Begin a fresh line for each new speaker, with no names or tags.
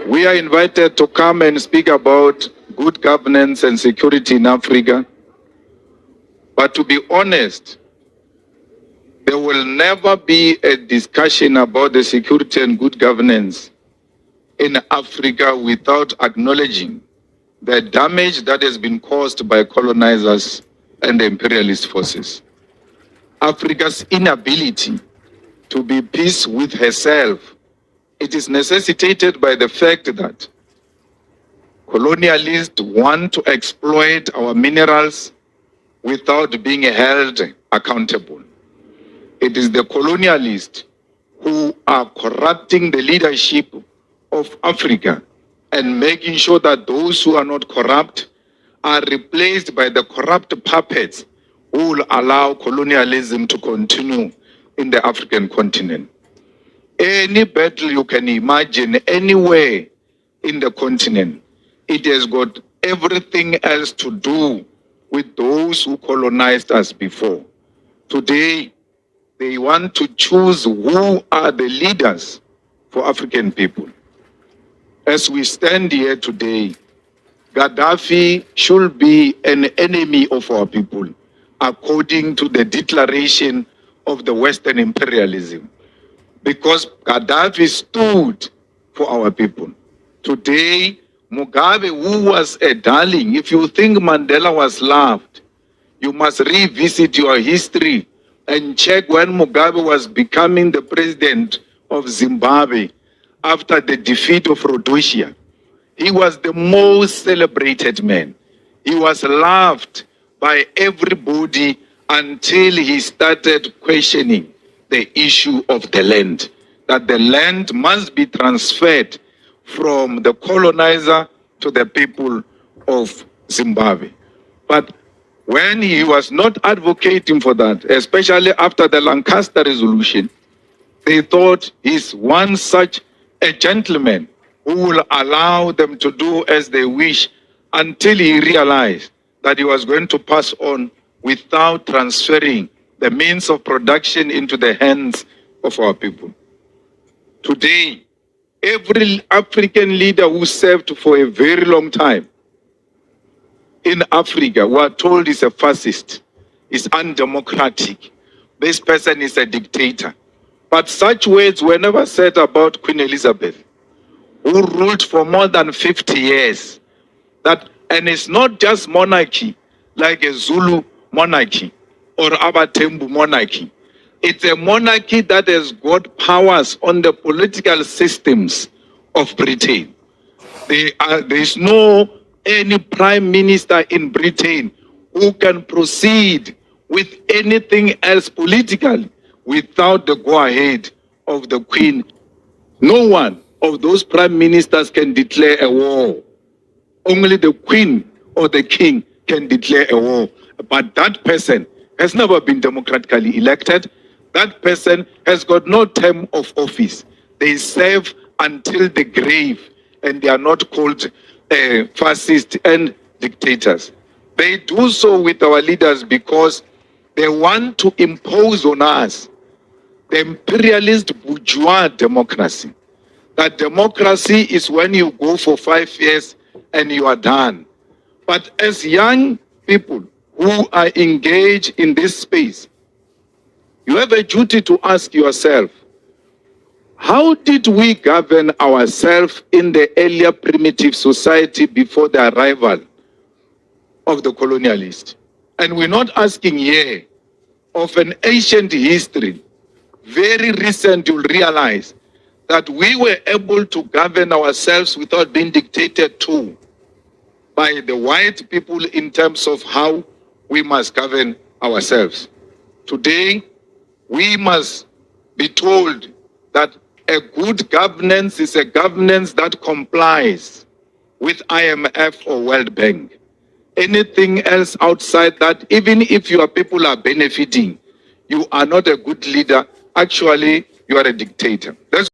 We are invited to come and speak about good governance and security in Africa. But to be honest, there will never be a discussion about the security and good governance in Africa without acknowledging the damage that has been caused by colonizers and the imperialist forces. Africa's inability to be peace with herself, it is necessitated by the fact that colonialists want to exploit our minerals without being held accountable. It is the colonialists who are corrupting the leadership of Africa and making sure that those who are not corrupt are replaced by the corrupt puppets who will allow colonialism to continue in the African continent. Any battle you can imagine anywhere in the continent, it has got everything else to do with those who colonized us before. Today, they want to choose who are the leaders for African people. As we stand here today, Gaddafi should be an enemy of our people, according to the declaration of the Western imperialism, because Gaddafi stood for our people. Today, Mugabe, who was a darling, if you think Mandela was loved, you must revisit your history and check when Mugabe was becoming the president of Zimbabwe after the defeat of Rhodes. He was the most celebrated man. He was loved by everybody until he started questioning the issue of the land, that the land must be transferred from the colonizer to the people of Zimbabwe. But when he was not advocating for that, especially after the Lancaster resolution, they thought he's one such a gentleman who will allow them to do as they wish, until he realized that he was going to pass on without transferring the means of production into the hands of our people. Today, every African leader who served for a very long time in Africa, we are told is a fascist, is undemocratic. This person is a dictator. But such words were never said about Queen Elizabeth, who ruled for more than 50 years. And it's not just monarchy, like a Zulu monarchy or Abatembu monarchy. It's a monarchy that has got powers on the political systems of Britain. There's no any prime minister in Britain who can proceed with anything else politically without the go-ahead of the Queen. No one of those prime ministers can declare a war. Only the Queen or the King can declare a war. But that person has never been democratically elected. That person has got no term of office. They serve until the grave, and they are not called fascists and dictators. They do so with our leaders because they want to impose on us the imperialist bourgeois democracy. That democracy is when you go for 5 years and you are done. But as young people who are engaged in this space, you have a duty to ask yourself, how did we govern ourselves in the earlier primitive society before the arrival of the colonialists? And we're not asking here of an ancient history. Very recent, you'll realize that we were able to govern ourselves without being dictated to by the white people in terms of how we must govern ourselves. Today, we must be told that a good governance is a governance that complies with IMF or World Bank. Anything else outside that, even if your people are benefiting, you are not a good leader. Actually, you are a dictator. That's